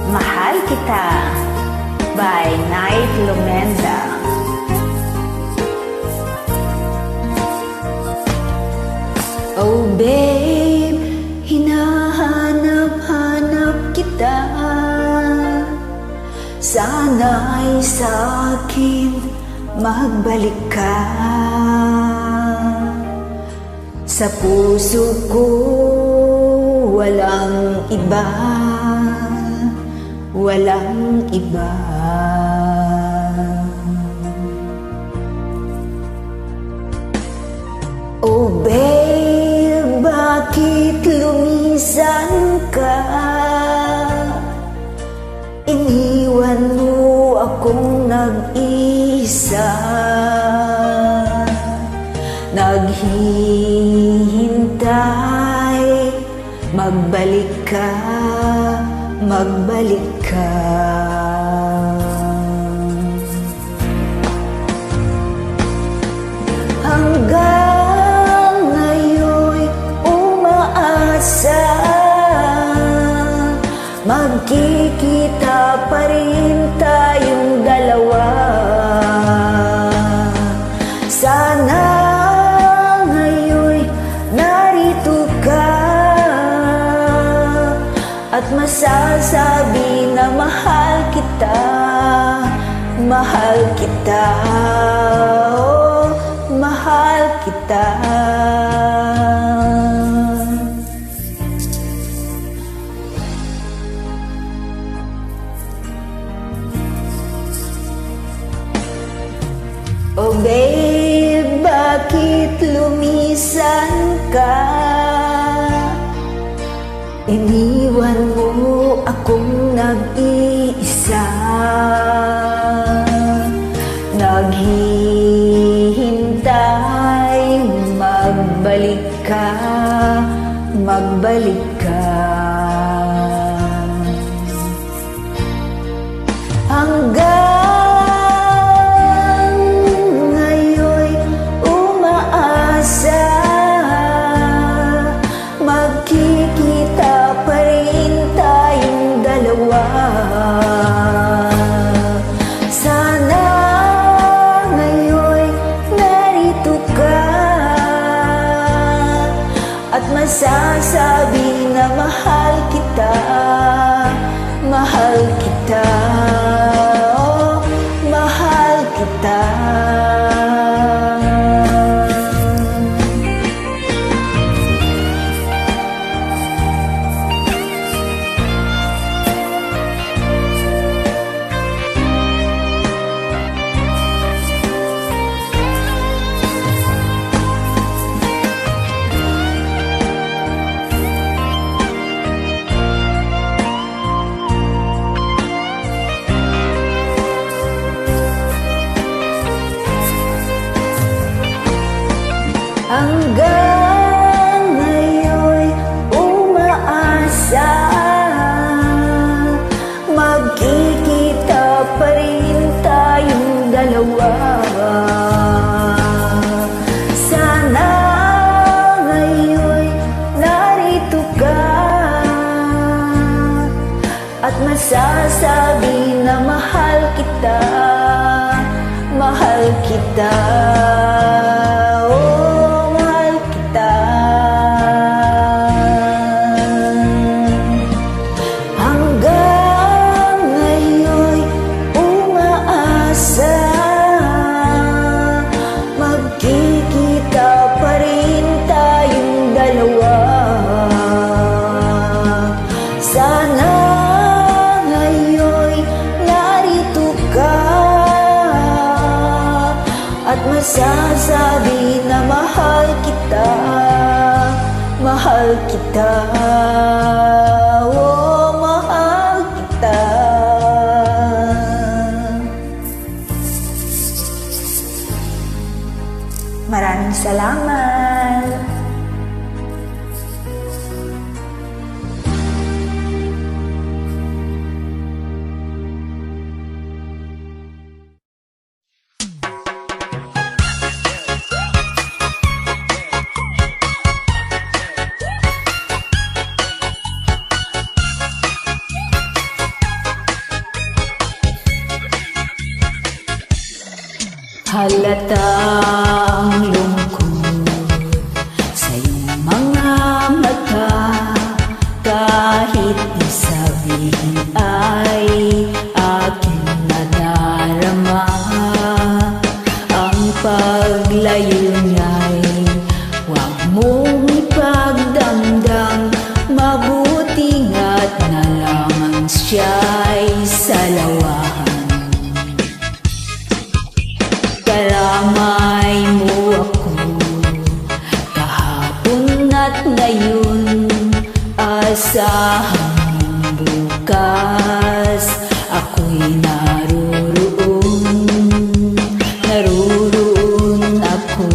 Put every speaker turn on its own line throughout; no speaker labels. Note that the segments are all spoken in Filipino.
Mahal Kita by Night Lumenda. Oh babe, hinahanap-hanap kita. Sana'y sa'kin magbalik ka. Sa puso ko walang iba, walang iba. Oh babe, bakit lumisan ka? Iniwan mo akong nag-isa. Naghihintay, magbalik ka, magbalik ka. Hanggang ngayon'y umaasa, magkikita pa rin tayong dalawa. Sana ngayon'y narito ka at masasabi na mahal kita, mahal kita, oh, mahal kita. Oh babe, bakit lumisan ka? Iniwan mo akong nag-iisa. Naghihintay, magbalik ka, magbalik ka. Hanggang ngayon'y umaasa, magkikita pa rin tayong dalawa. Sana ngayon'y narito ka at masasabi na mahal kita, mahal kita, oh, mahal kita. Hanggang ngayon'y umaasa, magkikita pa rin tayong dalawa. Sana ngayon'y narito ka at masasabi na mahal kita, mahal kita. Masasabi na mahal kita, mahal kita, oh, mahal kita. Maraming salamat. Halatang lungkot sa iyong mga mata, kahit di sabihin ay aking nadarama. Ang paglayo niya'y huwag mong ipagdamdam, mabuti nga't na lamang siya'y salawahan. Karamay mo ako kahapon at ngayon, asahang bukas ako'y naruroon ako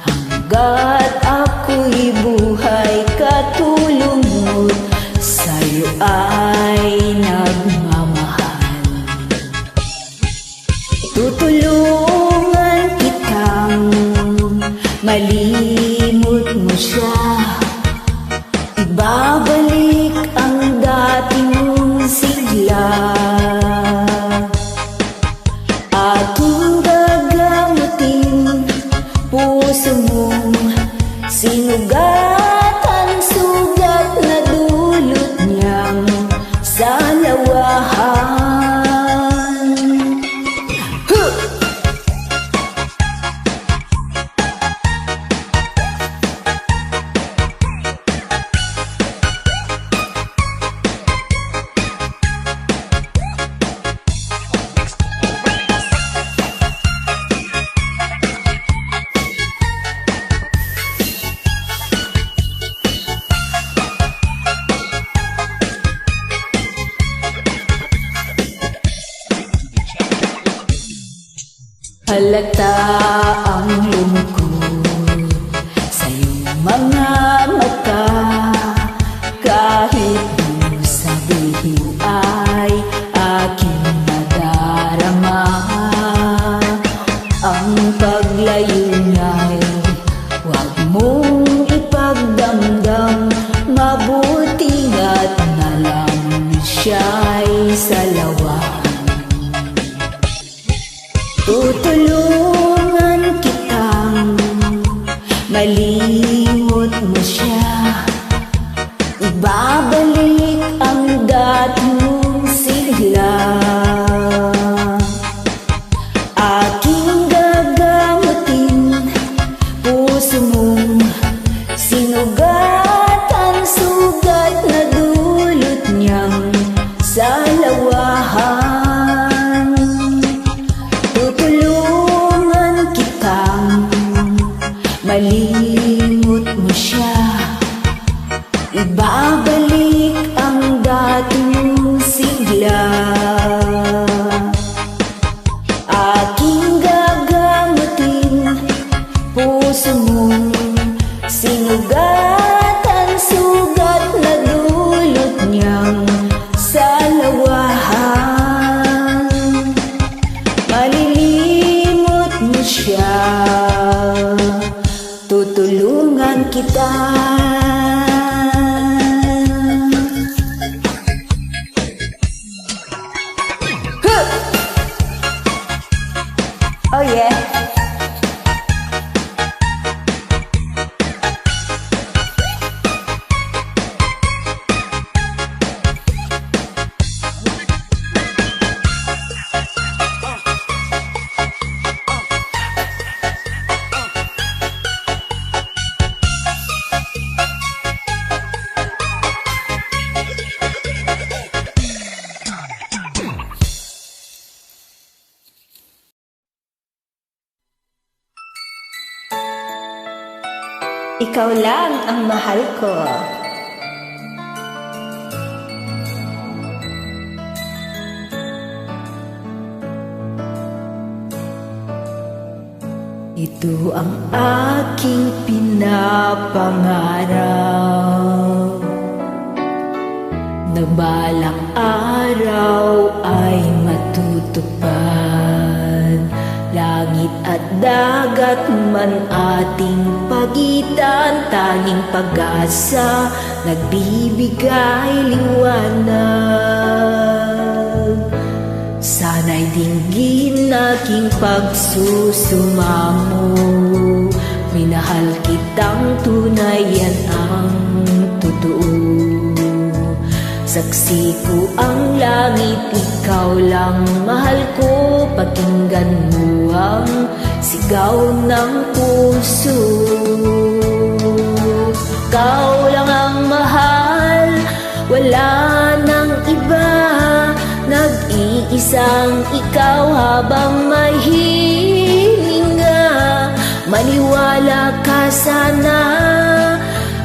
hanggat ako'y buhay. Katulong mo't sa'yo ay nagmamahal. Tutulungan kitang malimot mo siya, ibabalik ang dati mong sigla. Aking gagamutin puso mong sinugatan, sugat na dulot niyang salawahan. Halata ang lungkot sa iyong mga mata, kahit di sabihin ay aking nadarama. Ang paglayo niya'y huwag mong ipagdamdam, mabuti nga't na lamang siya'y salawahan. Tutulungan kitang malimot mo siya, ibabalik ang dati mong sigla. Aking gagamutin puso mong sinugatan, sugat na dulot niyang salawahan. Malimot mo siya, ibabalik ang dati mong sigla. Aking gagamutin puso mong sinugatan, sugat na dulot niyang salawahan. Malilimot mo siya, tutulungan kita. Oh yeah. Ikaw lang ang mahal ko. Ito ang aking pinapangarap, na balang araw ay matutupad. Langit at dagat man ating pagitan, tanging pag-asa nagbibigay liwanag. Sana'y dinggin aking pagsusumamo. Minahal kitang tunay, yan ang totoo. Saksi ko ang langit, ikaw lang mahal ko. Pakinggan mo ang sigaw ng puso. Ikaw lang ang mahal, wala nang iba. Nag-iisang ikaw habang may hininga. Maniwala ka sana,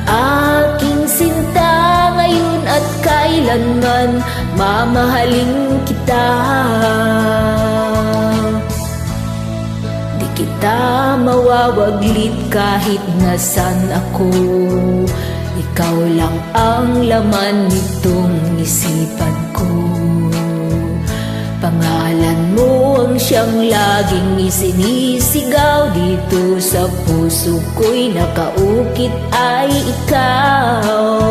aking sinta, ngayon at kailanman mamahalin kita. Di kita mawawaglit kahit nasan ako. Ikaw lang ang laman nitong isipan ko. Pangalan mo ang siyang laging isinisigaw. Dito sa puso ko'y nakaukit ay ikaw.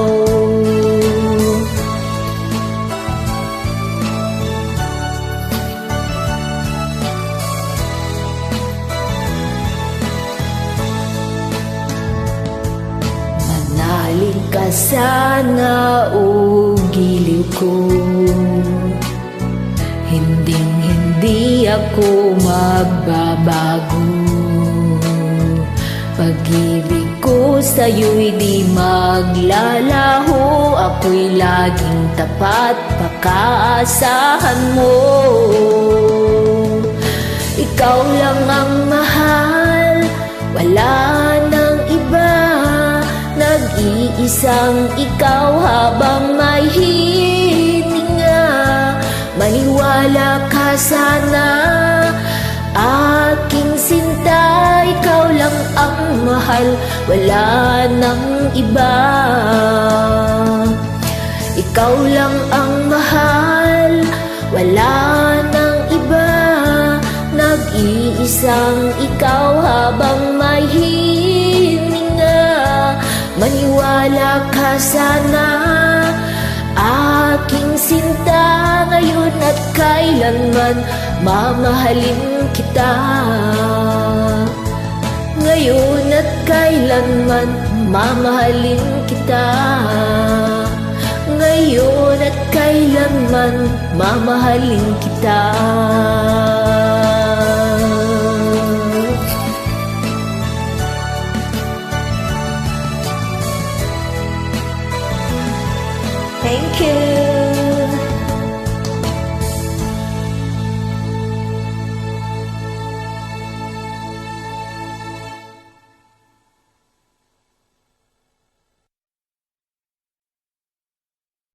Manalig ka sana o giliw ko. Hindi ako magbabago. Pag-ibig ko sa'yo'y di maglalaho. Ako'y laging tapat, pakaasahan mo. Ikaw lang ang mahal, wala nang iba. Nag-iisang ikaw habang may hininga. Maniwala ka sana, aking sinta, ikaw lang ang mahal, wala nang iba. Ikaw lang ang mahal, wala nang iba. Nag-iisang ikaw habang may hininga. Maniwala ka sana, aking sinta, ngayon at kailanman mamahalin kita. Ngayon at kailanman mamahalin kita. Ngayon at kailanman mamahalin kita. Thank you.